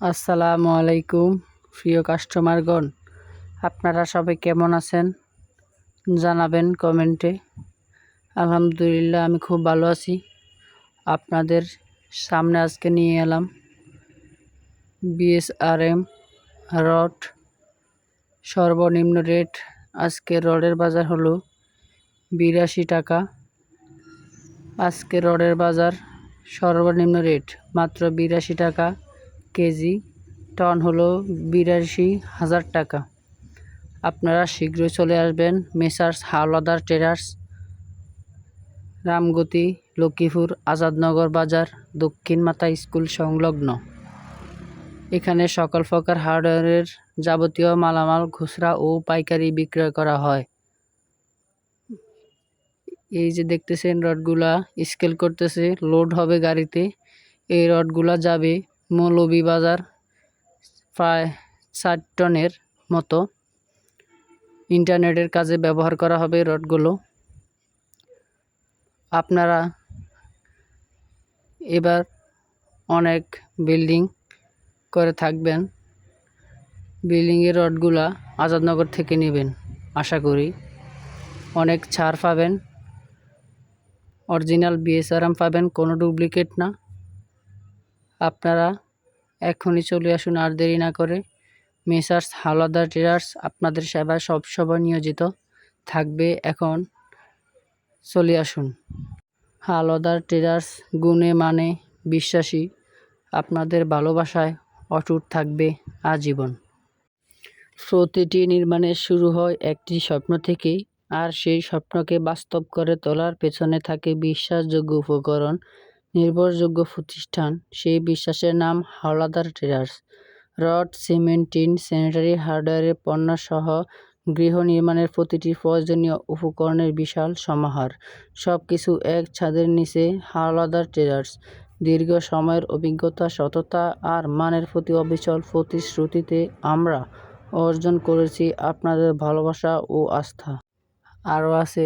আসসালামু আলাইকুম প্রিয় কাস্টমারগণ, আপনারা সবাই কেমন আছেন জানাবেন কমেন্টে। আলহামদুলিল্লাহ আমি খুব ভালো আছি। আপনাদের সামনে আজকে নিয়ে এলাম বিএসআরএম রড সর্বনিম্ন রেট। আজকে রডের বাজার হলো 82 টাকা। আজকে রডের বাজার সর্বনিম্ন রেট মাত্র 82 টাকা কেজি। টন হলো 82,000 টাকা। আপনারা শীঘ্রই চলে আসবেন মেসার্স হাওলাদার ট্রেডার্স, রামগতি, লক্ষ্মীপুর, আজাদনগর বাজার, দক্ষিণ মাতা স্কুল সংলগ্ন। এখানে সকল প্রকার হার্ডওয়্যারের যাবতীয় মালামাল খুচরা ও পাইকারি বিক্রয় করা হয়। এই যে দেখতেছেন রডগুলা স্কেল করতেছে, লোড হবে গাড়িতে। এই রডগুলা যাবে মৌলভীবাজার, প্রায় 4 টনের মতো। ইন্টারনেটের কাজে ব্যবহার করা হবে রডগুলো। আপনারা এবার অনেক বিল্ডিং করে থাকবেন, বিল্ডিংয়ের রডগুলা আজাদনগর থেকে নেবেন। আশা করি অনেক ছাড় পাবেন, অরিজিনাল বিএসআরএম পাবেন, কোনো ডুপ্লিকেট না। আপনারা এখনই চলে আসুন, আর দেরি না করে। মেসার্স হাওলাদার ট্রেডার্স আপনাদের সেবায় সবসময় নিয়োজিত থাকবে। এখন চলে আসুন। হাওলাদার ট্রেডার্স গুণে মানে বিশ্বাসী, আপনাদের ভালোবাসায় অটুট থাকবে আজীবন। প্রতিটি নির্মাণের শুরু হয় একটি স্বপ্ন থেকে, আর সেই স্বপ্নকে বাস্তব করে তোলার পেছনে থাকে বিশ্বাসযোগ্য উপকরণ, নির্ভরযোগ্য প্রতিষ্ঠান। সেই বিশ্বাসের নাম Howlader traders. Rod, cement, tin, sanitary হার্ডওয়্যারের পণ্য সহ গৃহ নির্মাণের প্রতিটি প্রয়োজনীয় উপকরণের বিশাল সমাহার। সব কিছু এক ছাদের নিচে। হাওলাদার ট্রেডার্স। দীর্ঘ সময়ের অভিজ্ঞতা, সততা আর মানের প্রতি অবিচল প্রতিশ্রুতিতে আমরা অর্জন করেছি আপনাদের ভালোবাসা ও আস্থা। আরও আছে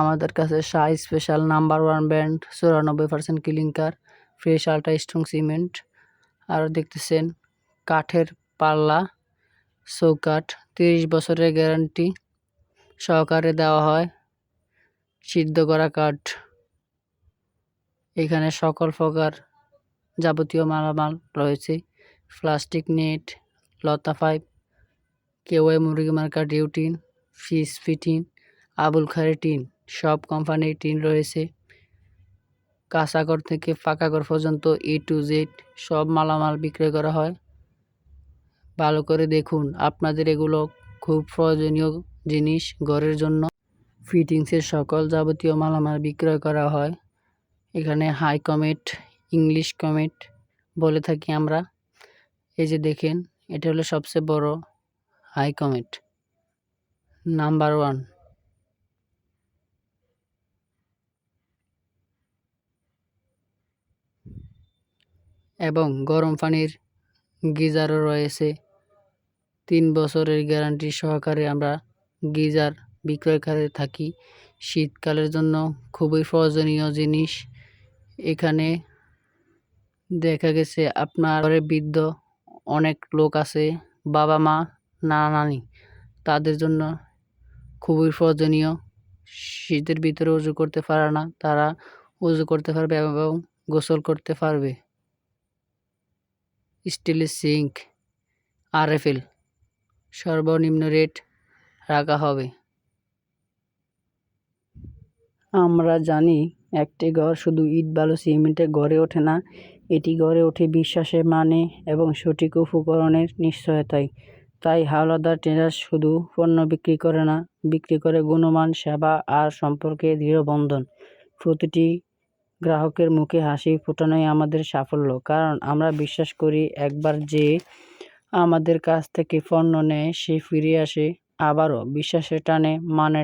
আমাদের কাছে Shah special number 1 brand 94% clinker fresh ultra strong cement. আরও দেখতেছেন কাঠের পাল্লা চৌকাঠ 30 বছরের গ্যারান্টি সহকারে দেওয়া হয়। সিদ্ধ করা কাঠ। এখানে সকল প্রকার যাবতীয় মালামাল রয়েছে। প্লাস্টিক নেট, লতা পাইপ, কেওয়াই মুরগি মার্কা ডিউটিন, ফিশ ফিটিং, আবুল খায়ের টিন, সব কোম্পানির টিন রয়েছে। কাঁচাঘর থেকে পাকাঘর পর্যন্ত A to Z সব মালামাল বিক্রয় করা হয়। ভালো করে দেখুন, আপনাদের এগুলো খুব প্রয়োজনীয় জিনিস ঘরের জন্য। ফিটিংসের সকল যাবতীয় মালামাল বিক্রয় করা হয়। এখানে হাই কমেট, ইংলিশ কমেট বলে থাকি আমরা। এই যে দেখেন, এটা হলো সবচেয়ে বড় হাই কমেট নাম্বার 1। এবং গরম পানির গিজারও রয়েছে। 3 বছরের গ্যারান্টি সহকারে আমরা গিজার বিক্রয় করে থাকি। শীতকালের জন্য খুবই প্রয়োজনীয় জিনিস। এখানে দেখা গেছে আপনার ঘরে বৃদ্ধ অনেক লোক আছে, বাবা মা, নানা নানি, তাদের জন্য খুবই প্রয়োজনীয়। শীতের ভিতরে উজু করতে পারে না, তারা উজু করতে পারবে এবং গোসল করতে পারবে। স্টিলের সিঙ্ক RFL সর্বনিম্ন রেট রাখা হবে। আমরা জানি একটি ঘর শুধু ইট বালু সিমেন্টে গড়ে ওঠে না, এটি গড়ে ওঠে বিশ্বাসে, মানে এবং সঠিক উপকরণের নিশ্চয়তায়। তাই হাওলাদার ট্রেডার্স শুধু পণ্য বিক্রি করে না, বিক্রি করে গুণমান, সেবা আর সম্পর্কে দৃঢ় বন্ধন। প্রতিটি গ্রাহকের মুখে হাসি ফোটানোই আমাদের সাফল্য, কারণ আমরা বিশ্বাস করি একবার যে আমাদের কাছ থেকে পণ্য নেয় সে ফিরে আসে আবারও। বিশ্বাসের টানে, মানে